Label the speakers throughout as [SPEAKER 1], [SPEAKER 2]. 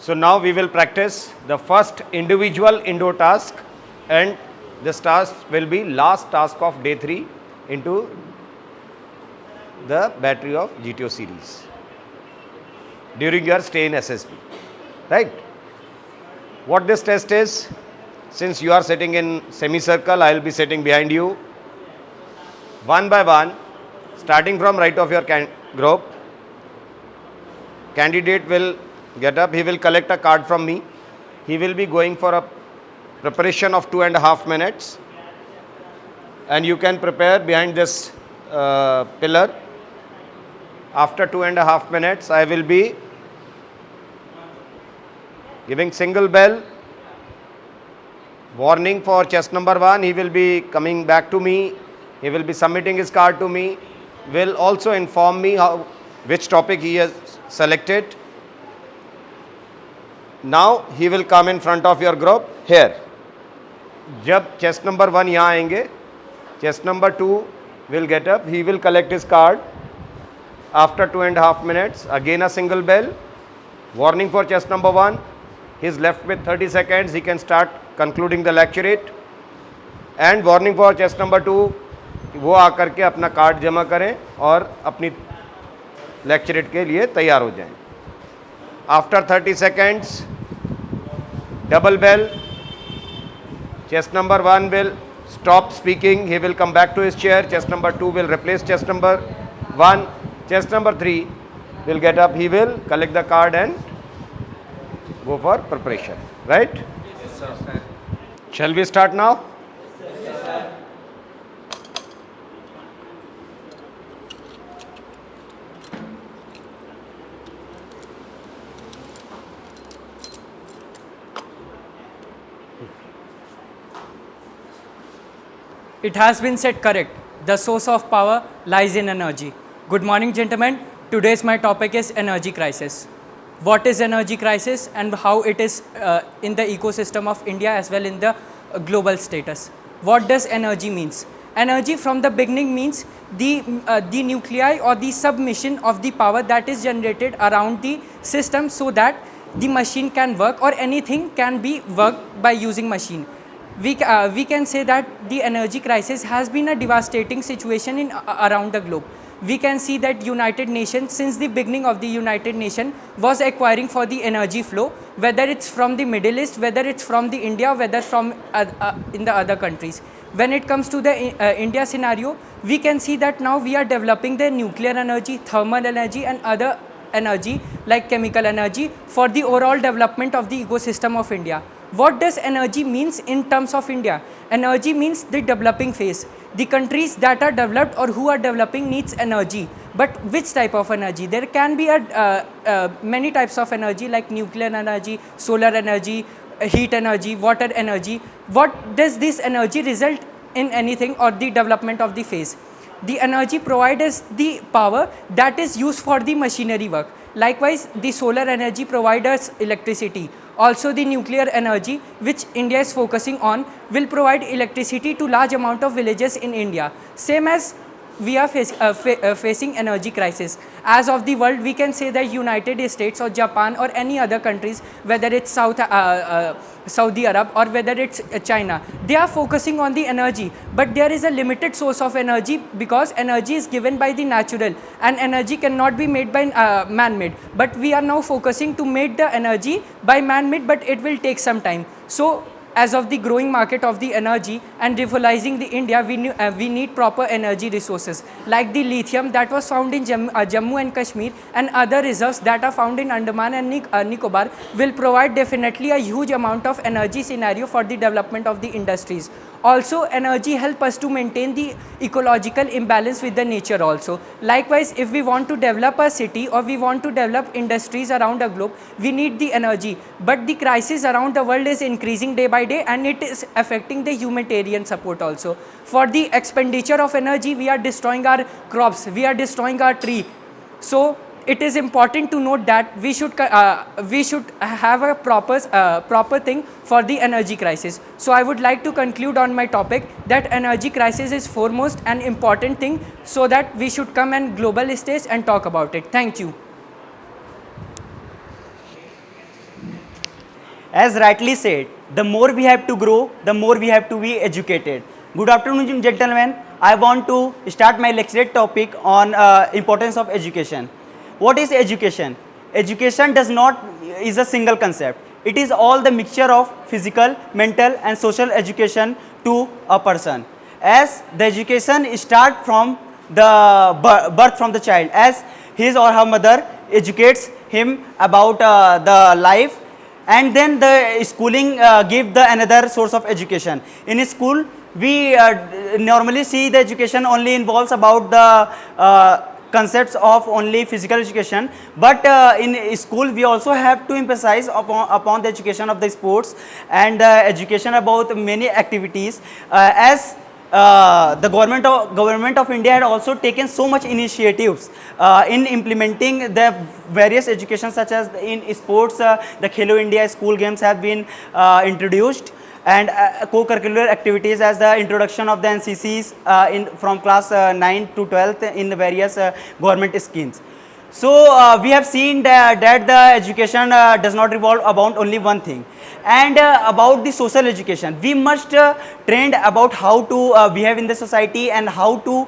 [SPEAKER 1] So now we will practice the first individual indoor task, and this task will be last task of day 3 into the battery of GTO series during your stay in SSB, right? What this test is, since you are sitting in semicircle, I will be sitting behind you. One by one, starting from right of your group, candidate will get up, he will collect a card from me. He will be going for a preparation of 2.5 minutes, and you can prepare behind this pillar. After 2.5 minutes, I will be giving single bell, warning for chest number 1. He will be coming back to me. He will be submitting his card to me. Will also inform me which topic he has selected. Now he will come in front of your group here. जब chest number 1 यहाँ आएंगे, chest number 2 will get up. He will collect his card. After 2.5 minutes, again a single bell, warning for chest number 1. He is left with 30 seconds. He can start concluding the lecturate. And warning for chest number 2, वो आकर के अपना card जमा करें और अपनी lecturette के लिए तैयार हो जाएं. After 30 seconds, double bell. Chest number 1 will stop speaking. He will come back to his chair. Chest number 2 will replace chest number 1. Chest number 3 will get up. He will collect the card and go for preparation. Right?
[SPEAKER 2] Yes, sir.
[SPEAKER 1] Shall we start now?
[SPEAKER 2] Yes, sir.
[SPEAKER 3] It has been said correct. The source of power lies in energy. Good morning, gentlemen. Today's my topic is energy crisis. What is energy crisis and how it is in the ecosystem of India as well in the global status. What does energy means? Energy from the beginning means the nuclei or the submission of the power that is generated around the system so that the machine can work or anything can be worked by using machine. We can say that the energy crisis has been a devastating situation in around the globe. We can see that United Nations, since the beginning of the United Nations, was acquiring for the energy flow, whether it's from the Middle East, whether it's from the India, whether from in the other countries. When it comes to the India scenario, we can see that now we are developing the nuclear energy, thermal energy and other energy like chemical energy for the overall development of the ecosystem of India. What does energy means in terms of India? Energy means the developing phase. The countries that are developed or who are developing needs energy. But which type of energy? There can be many types of energy like nuclear energy, solar energy, heat energy, water energy. What does this energy result in anything or the development of the phase? The energy provides the power that is used for the machinery work. Likewise, the solar energy provides us electricity. Also, the nuclear energy, which India is focusing on, will provide electricity to large amount of villages in India. Same as we are facing energy crisis. As of the world, we can say that United States or Japan or any other countries, whether it's Saudi Arab or whether it's China, they are focusing on the energy. But there is a limited source of energy because energy is given by the natural and energy cannot be made by man-made. But we are now focusing to make the energy by man-made, but it will take some time. So as of the growing market of the energy and revitalizing the India, we need proper energy resources like the lithium that was found in Jammu and Kashmir and other reserves that are found in Andaman and Nicobar will provide definitely a huge amount of energy scenario for the development of the industries. Also, energy help us to maintain the ecological imbalance with the nature also. Likewise, if we want to develop a city or we want to develop industries around the globe, we need the energy. But the crisis around the world is increasing day by day and it is affecting the humanitarian support also. For the expenditure of energy, we are destroying our crops, we are destroying our tree. So it is important to note that we should have a proper thing for the energy crisis. So I would like to conclude on my topic that energy crisis is foremost an important thing, so that we should come and global stage and talk about it. Thank you.
[SPEAKER 4] As rightly said, the more we have to grow, the more we have to be educated. Good afternoon, gentlemen. I want to start my lecture topic on importance of education. What is education? Education does not is a single concept. It is all the mixture of physical, mental, and social education to a person. As the education start from the birth from the child, as his or her mother educates him about the life, and then the schooling give the another source of education. In school, we normally see the education only involves about the concepts of only physical education, but in school we also have to emphasize upon the education of the sports and education about many activities, as the government of India had also taken so much initiatives in implementing the various education, such as in sports, the Khelo India school games have been introduced, and co-curricular activities as the introduction of the NCCs from class 9 to 12th in the various government schemes. So we have seen that the education does not revolve about only one thing. And about the social education, we must trained about how to behave in the society and how to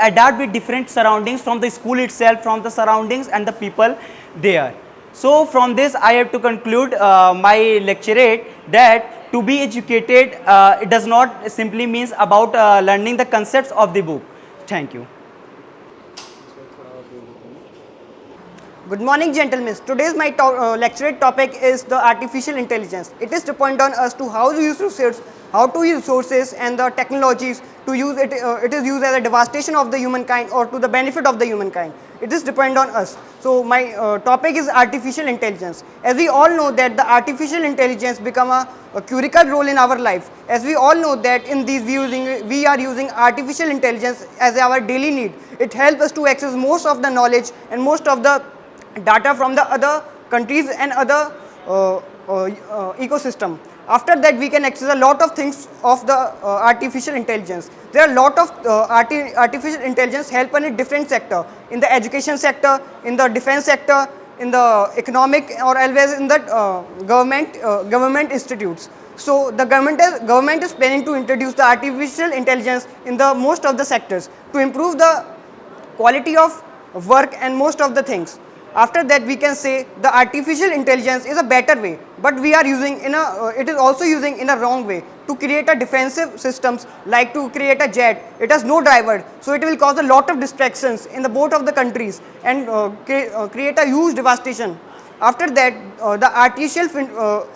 [SPEAKER 4] adapt with different surroundings from the school itself, from the surroundings and the people there. So from this I have to conclude my lecturate that to be educated, it does not simply means about learning the concepts of the book. Thank you.
[SPEAKER 5] Good morning, gentlemen. Today's my lecture topic is the artificial intelligence. It is depend on us to how to use resources and the technologies to use it. It is used as a devastation of the humankind or to the benefit of the humankind. It is depend on us. So my topic is artificial intelligence. As we all know that the artificial intelligence become a critical role in our life. As we all know that in these we are using artificial intelligence as our daily need. It helps us to access most of the knowledge and most of the data from the other countries and other ecosystem. After that, we can access a lot of things of the artificial intelligence. There are a lot of artificial intelligence help in a different sector, in the education sector, in the defense sector, in the economic, or always in the government institutes. So the government is planning to introduce the artificial intelligence in the most of the sectors to improve the quality of work and most of the things. After that, we can say the artificial intelligence is a better way, but we are using it is also using in a wrong way to create a defensive systems, like to create a jet. It has no driver, so it will cause a lot of distractions in the both of the countries and create a huge devastation. After that, the artificial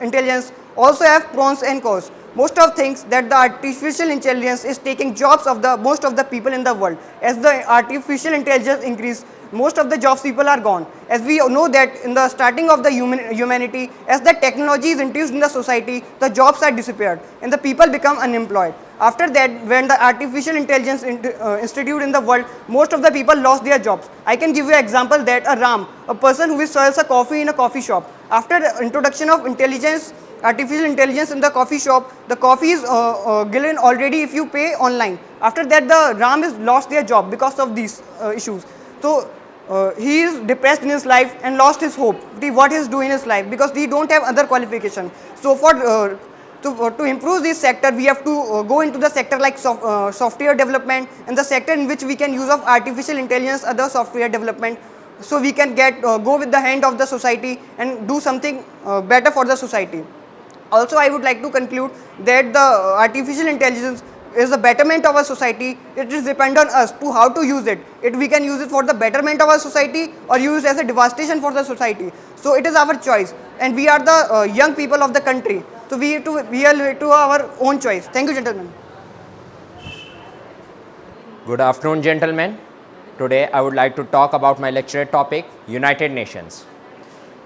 [SPEAKER 5] intelligence also have pros and cons. Most of things that the artificial intelligence is taking jobs of the most of the people in the world. As the artificial intelligence increase, most of the jobs people are gone. As we know that in the starting of the humanity, as the technology is introduced in the society, the jobs are disappeared and the people become unemployed. After that, when the artificial intelligence institute in the world, most of the people lost their jobs. I can give you an example that a Ram, a person who sells a coffee in a coffee shop, after the introduction of artificial intelligence in the coffee shop, the coffee is given already if you pay online. After that, the Ram has lost their job because of these issues. So he is depressed in his life and lost his hope. What he is doing in his life because he don't have other qualification. So for to improve this sector, we have to go into the sector like software development and the sector in which we can use of artificial intelligence, other software development. So we can go with the hand of the society and do something better for the society. Also, I would like to conclude that the artificial intelligence is the betterment of our society. It is dependent on us to how to use it. We can use it for the betterment of our society or use it as a devastation for the society. So it is our choice, and we are the young people of the country. So we are to our own choice. Thank you, gentlemen.
[SPEAKER 2] Good afternoon, gentlemen. Today I would like to talk about my lecture topic, United Nations.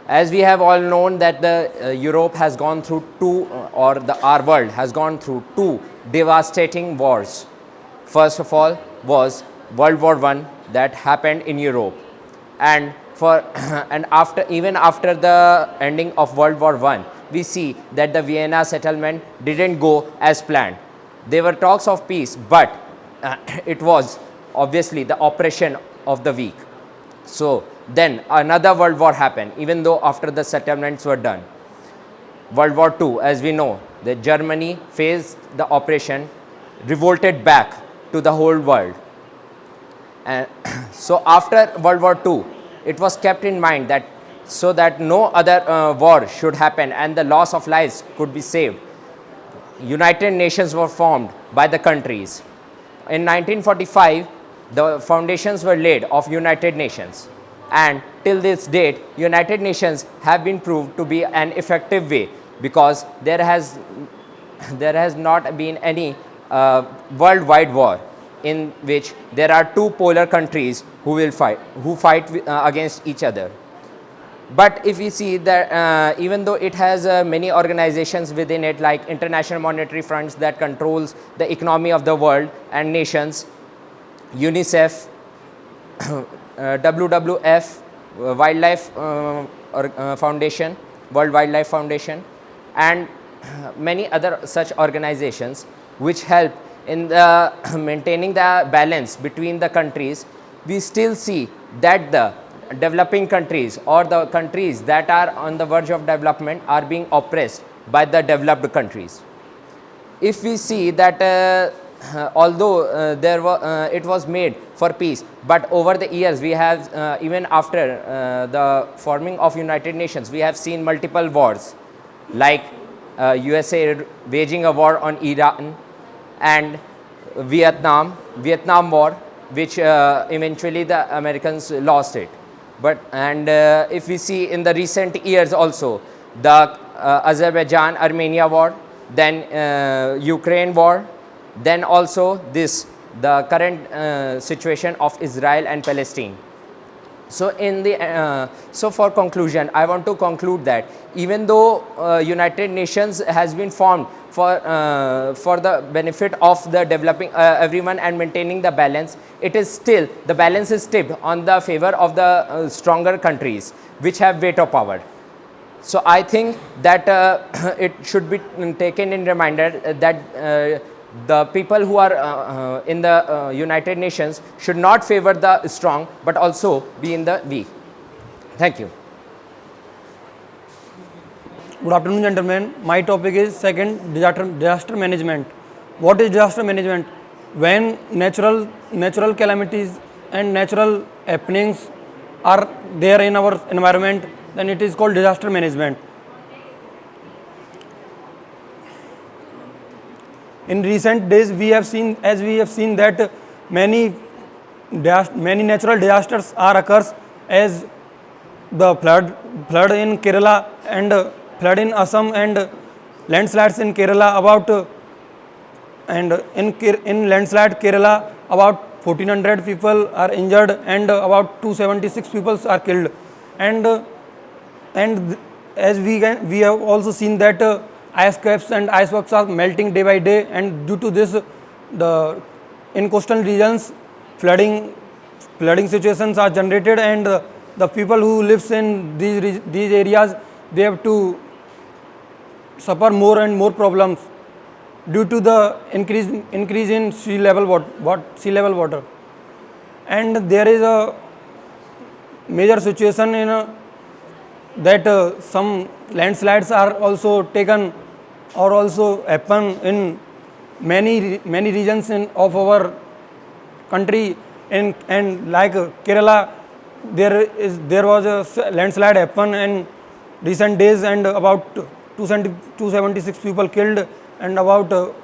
[SPEAKER 2] As we have all known that the Europe has gone through our world has gone through two devastating wars. First of all was World War I that happened in Europe, and after the ending of World War I, we see that the Vienna settlement didn't go as planned. There were talks of peace, but it was obviously the oppression of the weak. So then another world war happened, even though after the settlements were done. World War II, as we know, that Germany faced the operation, revolted back to the whole world. And so after World War II, it was kept in mind that so that no other war should happen and the loss of lives could be saved, United Nations were formed by the countries. In 1945, the foundations were laid of United Nations, and till this date, United Nations have been proved to be an effective way, because there has not been any worldwide war in which there are two polar countries who fight against each other. But if we see that even though it has many organizations within it, like International Monetary Funds that controls the economy of the world and nations, UNICEF, WWF, Wildlife Foundation, World Wildlife Foundation, and many other such organizations which help in the maintaining the balance between the countries, we still see that the developing countries or the countries that are on the verge of development are being oppressed by the developed countries. If we see that although it was made for peace, but over the years we have even after the forming of United Nations, we have seen multiple wars, like USA waging a war on Iran, and Vietnam War, which eventually the Americans lost it. But if we see in the recent years also, the Azerbaijan-Armenia war, then Ukraine war, then also the current situation of Israel and Palestine. So so for conclusion, I want to conclude that even though United Nations has been formed for the benefit of the developing everyone and maintaining the balance, it is still, the balance is tipped on the favor of the stronger countries which have veto power. So I think that it should be taken in reminder that the people who are in the United Nations should not favor the strong, but also be in the weak. Thank you.
[SPEAKER 6] Good afternoon, gentlemen. My topic is second, disaster management. What is disaster management? When natural calamities and natural happenings are there in our environment, then it is called disaster management. In recent days, we have seen that many natural disasters are occurs, as the flood in Kerala and flood in Assam and landslides in Kerala and in landslide Kerala about 1400 people are injured and about 276 people are killed, and as we have also seen that ice caps and icebergs are melting day by day, and due to this in coastal regions flooding situations are generated, and the people who lives in these areas, they have to suffer more and more problems due to the increase in sea level water. And there is a major situation in that some landslides are also taken or also happen in many regions of our country, and like Kerala, there was a landslide happen in recent days, and about 276 people killed and about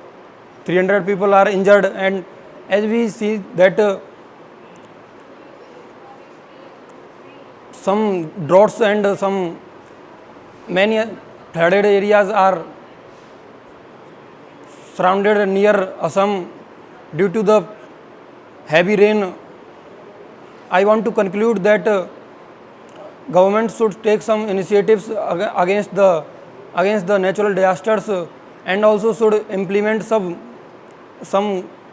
[SPEAKER 6] 300 people are injured. And as we see that some droughts and some many flooded areas are surrounded near Assam due to the heavy rain. I want to conclude that government should take some initiatives against the natural disasters, and also should implement some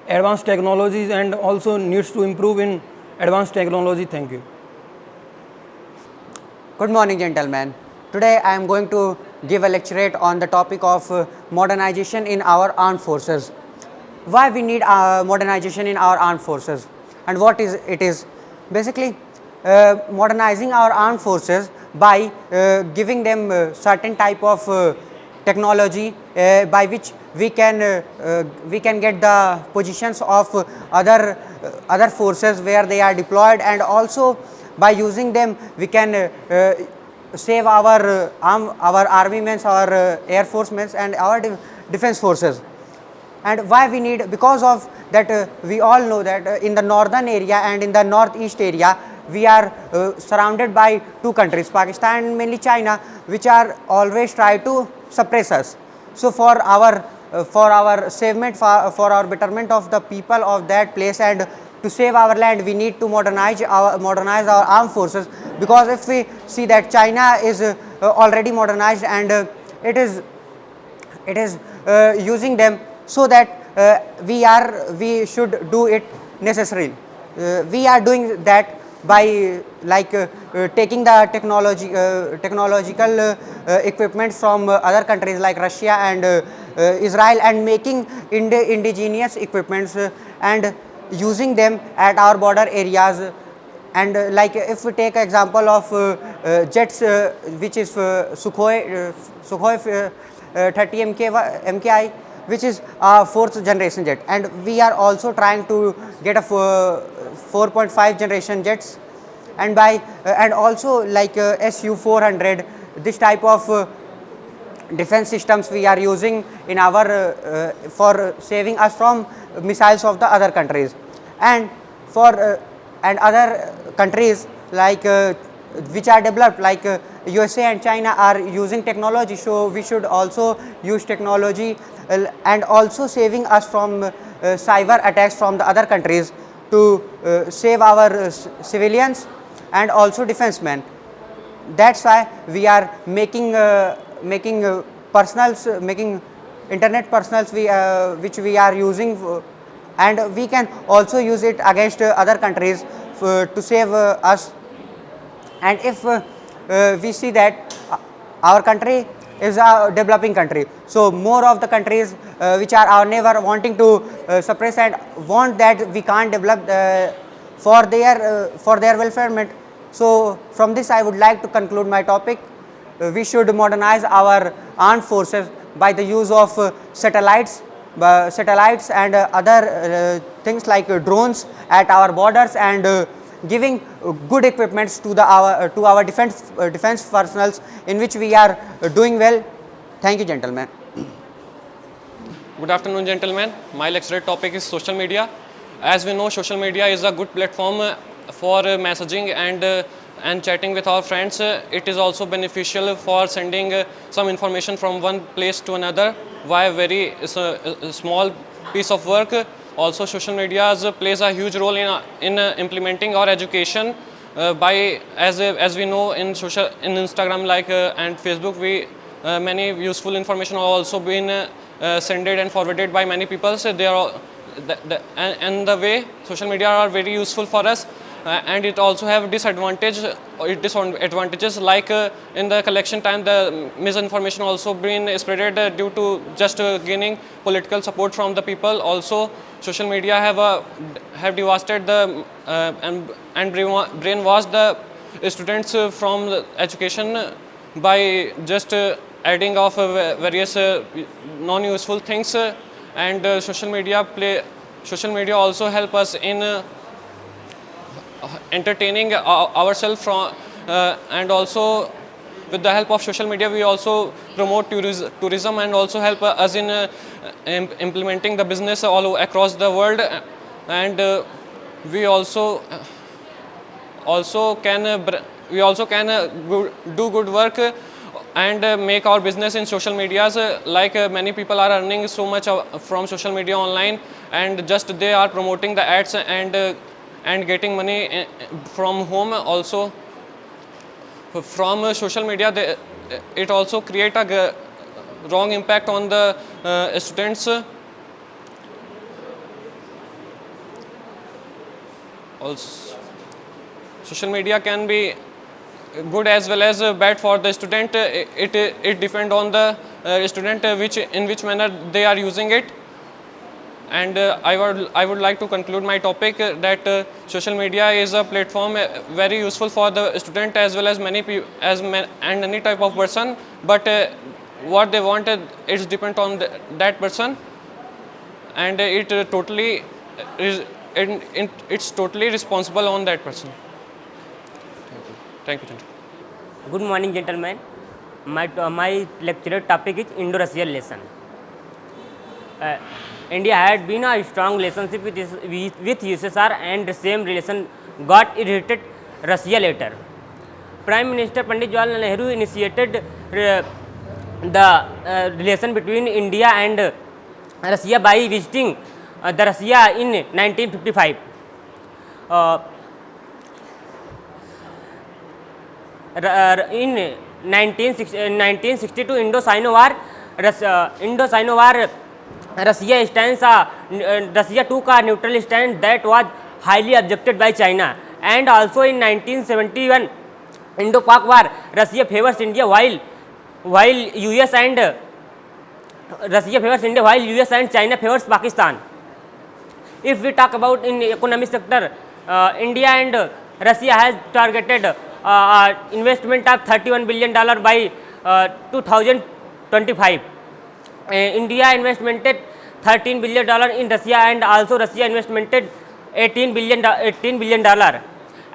[SPEAKER 6] advanced technologies, and also needs to improve in advanced technology. Thank you.
[SPEAKER 7] Good morning, gentlemen. Today I am going to give a lecturate on the topic of modernization in our armed forces. Why we need modernization in our armed forces, and what is it is? Basically, modernizing our armed forces by giving them certain type of technology by which we can get the positions of other forces where they are deployed, and also by using them we can save our armaments, our air force men, and our defense forces. And why we need, because of that we all know that in the northern area and in the northeast area we are surrounded by two countries, Pakistan and mainly China, which are always try to suppress us. So for our savement, for our betterment of the people of that place, and to save our land, we need to modernize our armed forces, because if we see that China is already modernized, and it is using them, so that we should do it necessarily. We are doing that by taking the technological equipment from other countries like Russia and Israel, and making indigenous equipments and using them at our border areas. And if we take example of jets, which is Sukhoi 30 MKI, which is our 4th generation jet, and we are also trying to get a 4.5 generation jets, and also Su 400, this type of defense systems we are using in our for saving us from missiles of the other countries. And for and other countries which are developed, like USA and China, are using technology, so we should also use technology, and also saving us from cyber attacks from the other countries, to save our civilians and also defensemen. That's why we are making internet personals, which we are using, and we can also use it against other countries to save us. And if we see that our country is a developing country, so more of the countries which are our neighbor wanting to suppress and want that we can't develop for their welfarement. So from this I would like to conclude my topic. We should modernize our armed forces by the use of satellites and other things like drones at our borders, and giving good equipments to our defense personnels, in which we are doing well. Thank you, gentlemen.
[SPEAKER 8] Good afternoon, gentlemen. My lecture topic is social media. As we know, social media is a good platform for messaging and chatting with our friends. It is also beneficial for sending some information from one place to another via very small piece of work. Also, social media plays a huge role in implementing our education. As we know, in Instagram and Facebook, many useful information are also been sent and forwarded by many people. So they are and the way social media are very useful for us, and it also have disadvantages, like in the collection time the misinformation also been spreaded due to just gaining political support from the people. Also, social media have devastated the and brainwashed the students from the education by just adding of various non-useful things, and social media also help us in entertaining ourselves from, and also with the help of social media we also promote tourism and also help us in implementing the business all across the world, and we also can do good work and make our business in social medias. Many people are earning so much from social media online, and just they are promoting the ads and getting money from home. Also from social media it also create a wrong impact on the students. Also, social media can be good as well as bad for the student. It depends on the student in which manner they are using it. And I would like to conclude my topic that social media is a platform very useful for the student as well as many people and any type of person, but what they want, it's depend on that person, and it's totally responsible on that person. Thank you.
[SPEAKER 9] Good morning, gentlemen. My lecture topic is Indo-Russia relation. India had been a strong relationship with USSR, and the same relation got irritated Russia later. Prime Minister Pandit Jawaharlal Nehru initiated the relation between India and Russia by visiting the Russia in 1955. In 1962 Indo-Sino War, Russia took a neutral stand that was highly objected by China, and also in 1971 Indo-Pak War, Russia favors India while US and China favors Pakistan. If we talk about in economic sector, India and Russia has targeted investment of $31 billion by 2025. India invested $13 billion in Russia, and also Russia invested $18 billion,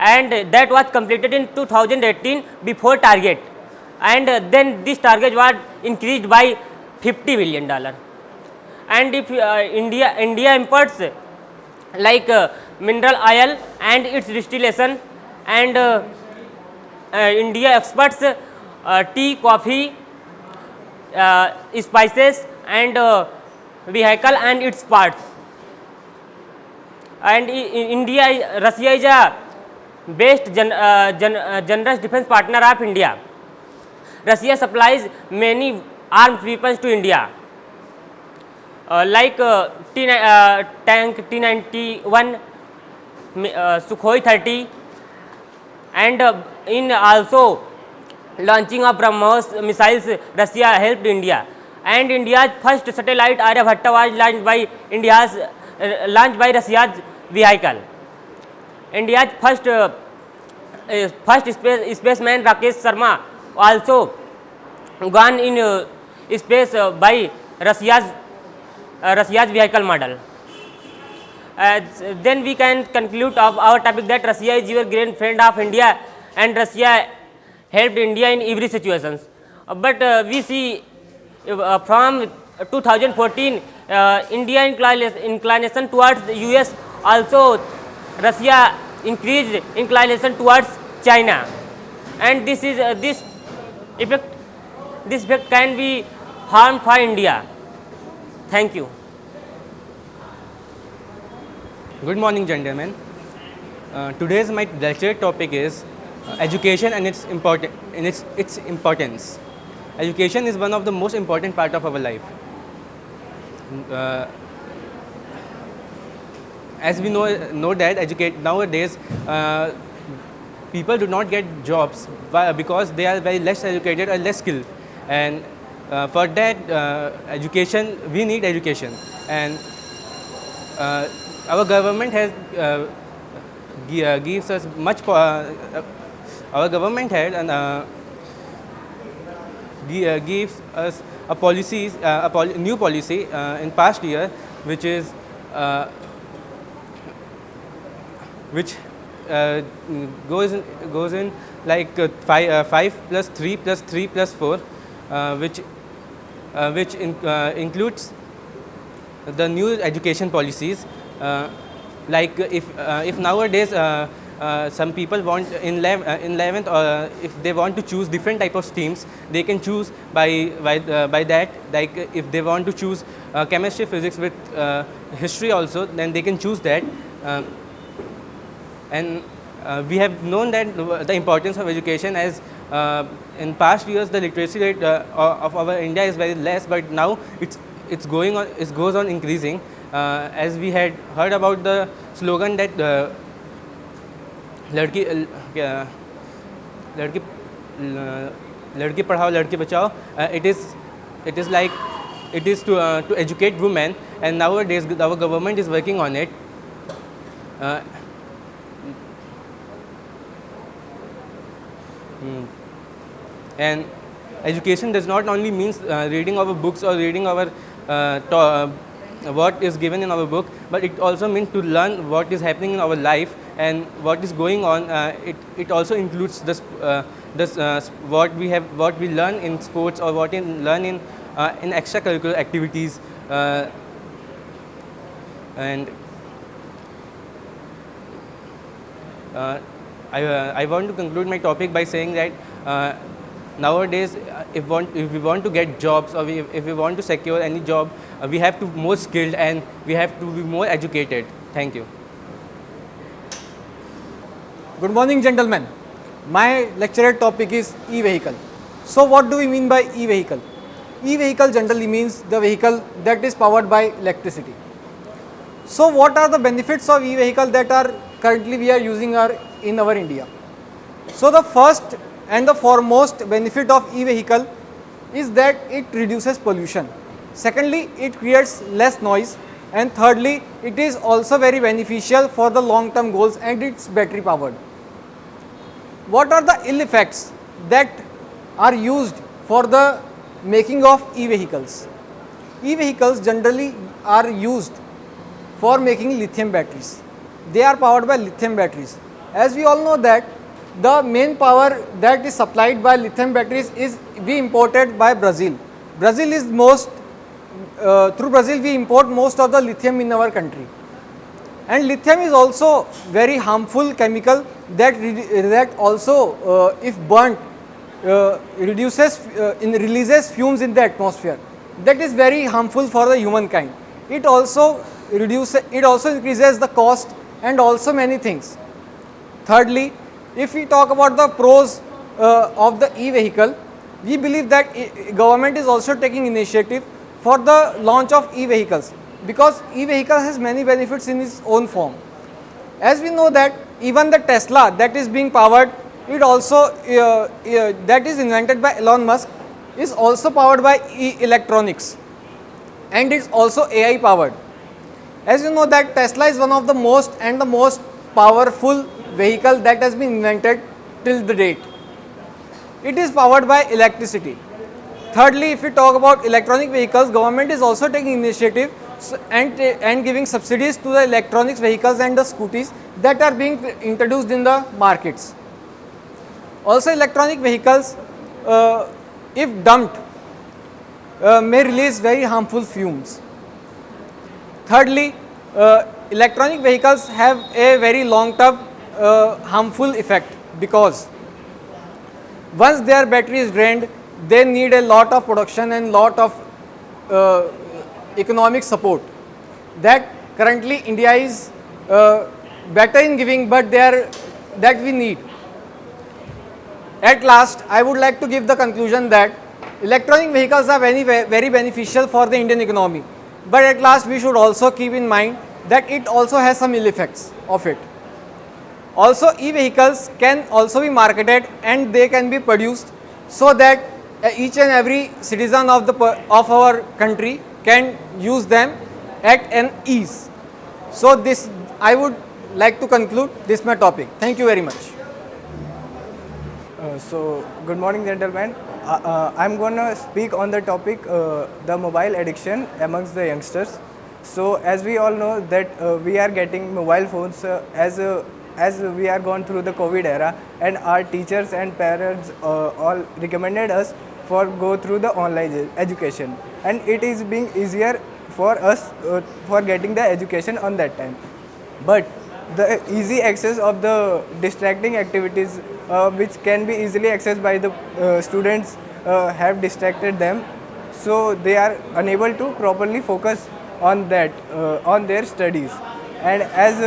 [SPEAKER 9] and that was completed in 2018 before target, and then this target was increased by $50 billion. And if India imports like mineral oil and its distillation, and India exports tea, coffee, spices, and vehicle and its parts. And Russia is a best generous defense partner of India. Russia supplies many armed weapons to India, like tank T-91, Sukhoi 30, and in also launching of BrahMos missiles, Russia helped India. And India's first satellite Aryabhatta was launched by Russia's vehicle. India's first spaceman Rakesh Sharma also gone in space by Russia's vehicle model. Then we can conclude of our topic that Russia is your great friend of India, and Russia helped India in every situation. But we see from 2014 India inclination towards the US, also Russia increased inclination towards China, and this effect can be harm for India. Thank you.
[SPEAKER 10] Good morning, gentlemen. Today's my lecture topic is education and its importance. Education is one of the most important part of our life. As we know that nowadays people do not get jobs because they are very less educated or less skilled, and for that education, we need education, and our government has gives us much. Our government had gives us a new policy in past year, which is goes in like 5 plus 3 plus 3 plus 4, which includes the new education policies. Like if nowadays some people want in 11th, or if they want to choose different type of streams, they can choose by that. Like if they want to choose chemistry, physics with history also, then they can choose that. And we have known that the importance of education, as in past years the literacy rate of our India is very less, but now it goes on increasing. As we had heard about the slogan that ladki padhao ladki bachao, it is like it is to educate women, and nowadays our government is working on it. And education does not only means reading our books or reading our what is given in our book, but it also means to learn what is happening in our life and what is going on. It also includes what we learn in sports or what we learn in extracurricular activities, and I want to conclude my topic by saying that nowadays, if we want to get jobs or if we want to secure any job, we have to be more skilled and we have to be more educated. Thank you.
[SPEAKER 6] Good morning, gentlemen. My lecture topic is e-vehicle. So what do we mean by e-vehicle? E-vehicle generally means the vehicle that is powered by electricity. So what are the benefits of e-vehicle that are currently we are using in our India? So the first and the foremost benefit of e-vehicle is that it reduces pollution. Secondly, it creates less noise, and thirdly, it is also very beneficial for the long term goals and it's battery powered. What are the ill effects that are used for the making of e-vehicles? E-vehicles generally are used for making lithium batteries. They are powered by lithium batteries. As we all know that the main power that is supplied by lithium batteries is we imported by Brazil. Brazil is through Brazil we import most of the lithium in our country. And lithium is also very harmful chemical that also if burnt releases fumes in the atmosphere. That is very harmful for the humankind. It also increases the cost and also many things. Thirdly, if we talk about the pros of the e-vehicle, we believe that government is also taking initiative for the launch of e-vehicles, because e-vehicle has many benefits in its own form. As we know that even the Tesla that is being powered, it also that is invented by Elon Musk, is also powered by electronics, and it's also AI powered. As you know that Tesla is one of the most powerful vehicle that has been invented till the date. It is powered by electricity. Thirdly, if we talk about electronic vehicles, government is also taking initiative and giving subsidies to the electronics vehicles and the scooties that are being introduced in the markets. Also, electronic vehicles, if dumped, may release very harmful fumes. Thirdly, electronic vehicles have a very long-term harmful effect, because once their battery is drained, they need a lot of production and lot of economic support that currently India is better in giving, but that we need. At last, I would like to give the conclusion that electronic vehicles are very beneficial for the Indian economy, but at last we should also keep in mind that it also has some ill effects of it. Also, e-vehicles can also be marketed and they can be produced so that each and every citizen of our country can use them at an ease. So this, I would like to conclude this my topic. Thank you very much.
[SPEAKER 11] So good morning, gentlemen. I'm going to speak on the topic the mobile addiction amongst the youngsters. So as we all know that we are getting mobile phones as we are gone through the COVID era, and our teachers and parents all recommended us for go through the online education, and it is being easier for us for getting the education on that time. But the easy access of the distracting activities which can be easily accessed by the students have distracted them, so they are unable to properly focus on that on their studies. And as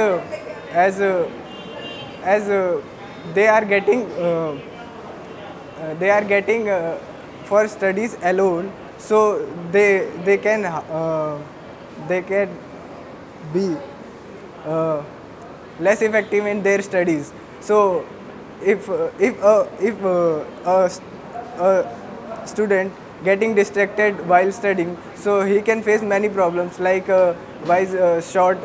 [SPEAKER 11] they are getting for studies alone, so they can be less effective in their studies. So if a student getting distracted while studying, so he can face many problems like short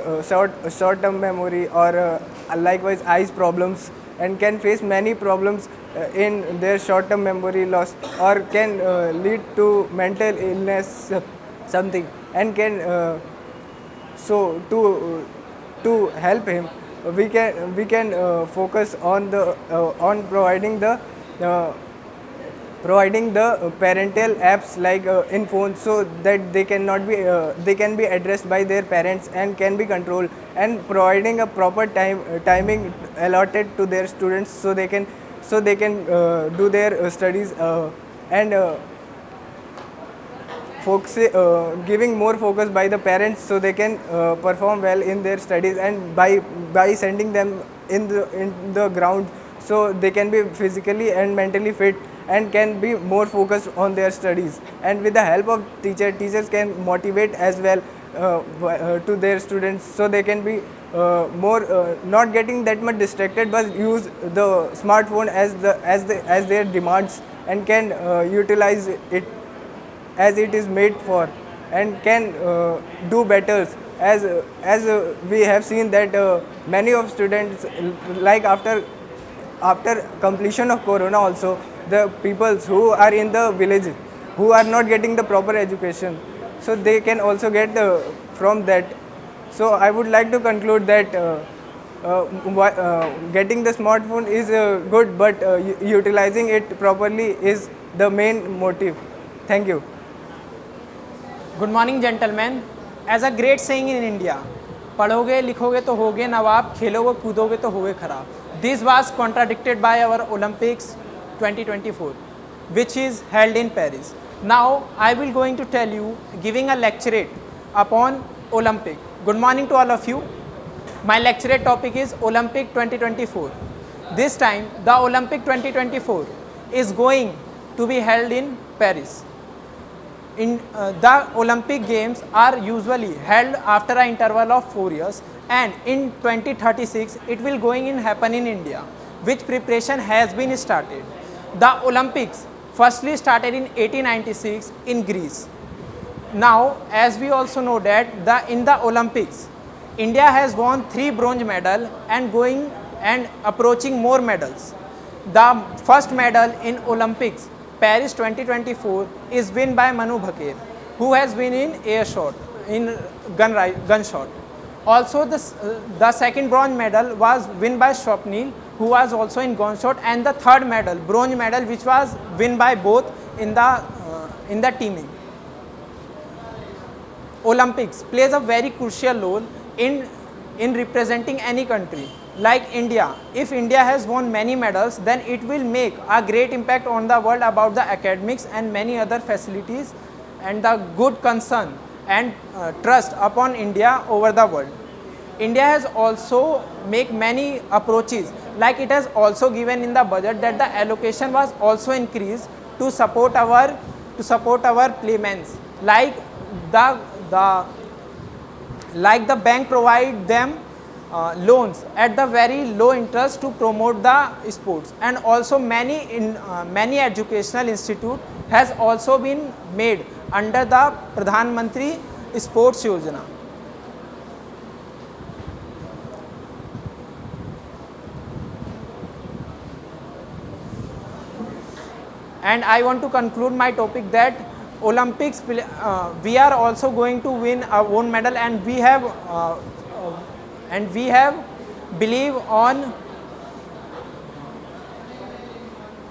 [SPEAKER 11] term memory, or likewise eyes problems, and can face many problems in their short-term memory loss, or can lead to mental illness, something, and can so to help him, we can focus on the on providing the parental apps like in phones, so that they can be addressed by their parents and can be controlled, and providing a proper timing allotted to their students, so they can do their studies, and giving more focus by the parents, so they can perform well in their studies, and by sending them in the ground, so they can be physically and mentally fit and can be more focused on their studies. And with the help of teachers can motivate as well to their students, so they can be more not getting that much distracted, but use the smartphone as their demands, and can utilize it as it is made for, and can do better, as we have seen that many of students, like after completion of corona also, the peoples who are in the village who are not getting the proper education, so they can also get from that. So I would like to conclude that getting the smartphone is good, but utilizing it properly is the main motive. Thank you.
[SPEAKER 12] Good morning gentleman. As a great saying in India, पढ़ोगे लिखोगे तो होगे नवाब, खेलोगे कूदोगे तो होगे खराब. This was contradicted by our Olympics 2024 which is held in Paris. Now I will going to tell you, giving a lecturate upon Olympic. Good morning to all of you. My lecturate topic is Olympic 2024. This time the Olympic 2024 is going to be held in Paris. In the Olympic Games are usually held after an interval of 4 years, and in 2036 it will going in happen in India, which preparation has been started. The Olympics firstly started in 1896 in Greece. Now, as we also know that in the Olympics, India has won 3 bronze medals and going and approaching more medals. The first medal in Olympics Paris 2024 is won by Manu Bhaker, who has been in air shot, in gun shot. Also the second bronze medal was won by Swapnil, who was also in gun shot, and the third medal, bronze medal, which was won by both in the teaming. Olympics plays a very crucial role in representing any country. Like India, if India has won many medals, then it will make a great impact on the world about the academics and many other facilities, and the good concern and trust upon India over the world. India has also make many approaches, like it has also given in the budget that the allocation was also increased to support our playmen, like the bank provide them loans at the very low interest to promote the sports, and also many educational institute has also been made under the Pradhan Mantri Sports Yojana. And I want to conclude my topic that Olympics, we are also going to win our own medal, and we have believe on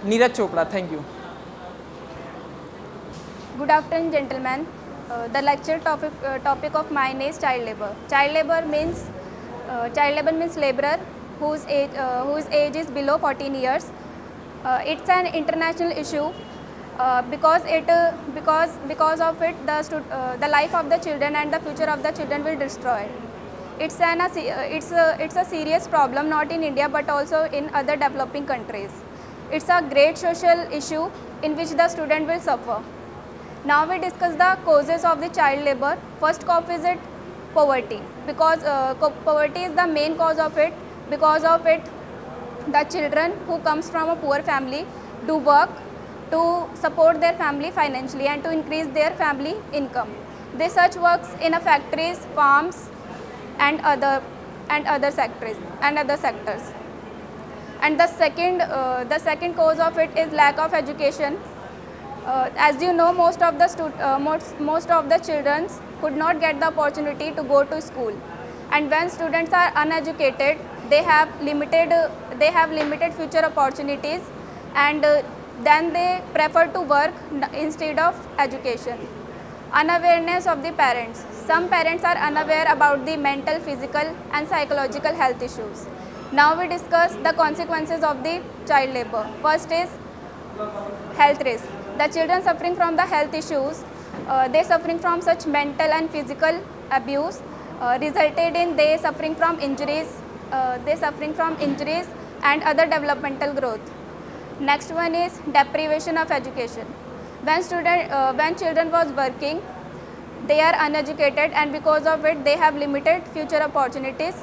[SPEAKER 12] Neeraj Chopra. Thank you.
[SPEAKER 13] Good afternoon, gentlemen. The lecture topic of mine is child labor. Child labor means laborer whose age is below 14 years. It's an international issue because of it the life of the children and the future of the children will destroy. It's a serious problem, not in India but also in other developing countries. It's a great social issue in which the student will suffer. Now we discuss the causes of the child labor. First cause is it poverty, because poverty is the main cause of it. Because of it, the children who comes from a poor family do work to support their family financially and to increase their family income. They such works in a factories, farms, and other sectors. And the second cause of it is lack of education. As you know, most of the children could not get the opportunity to go to school, and when students are uneducated, they have limited future opportunities, and then they prefer to work instead of education. Unawareness of the parents. Some parents are unaware about the mental, physical and psychological health issues. Now we discuss the consequences of the child labor. First is health risk. The children suffering from the health issues, they suffering from such mental and physical abuse, resulted in they suffering from injuries and other developmental growth. Next one is deprivation of education. When children was working, they are uneducated, and because of it they have limited future opportunities.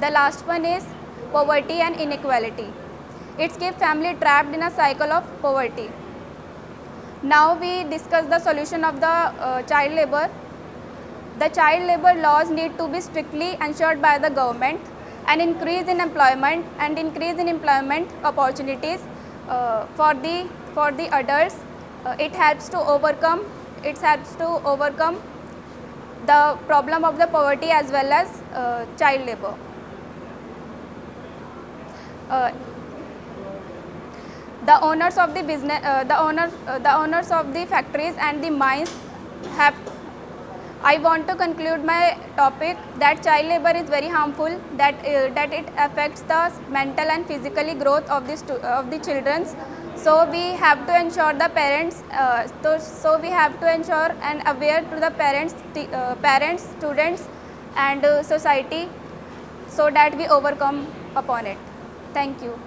[SPEAKER 13] The last one is poverty and inequality. It keeps family trapped in a cycle of poverty. Now we discuss the solution of the child labor. The child labor laws need to be strictly ensured by the government. An increase in employment opportunities for the adults. It helps to overcome the problem of the poverty as well as child labor. The owners of the business, the owners of the factories and the mines have. I want to conclude my topic that child labor is very harmful. That it affects the mental and physically growth of the children. So we have to ensure the parents. So we have to ensure and aware to the parents, students, and society, so that we overcome upon it. Thank you.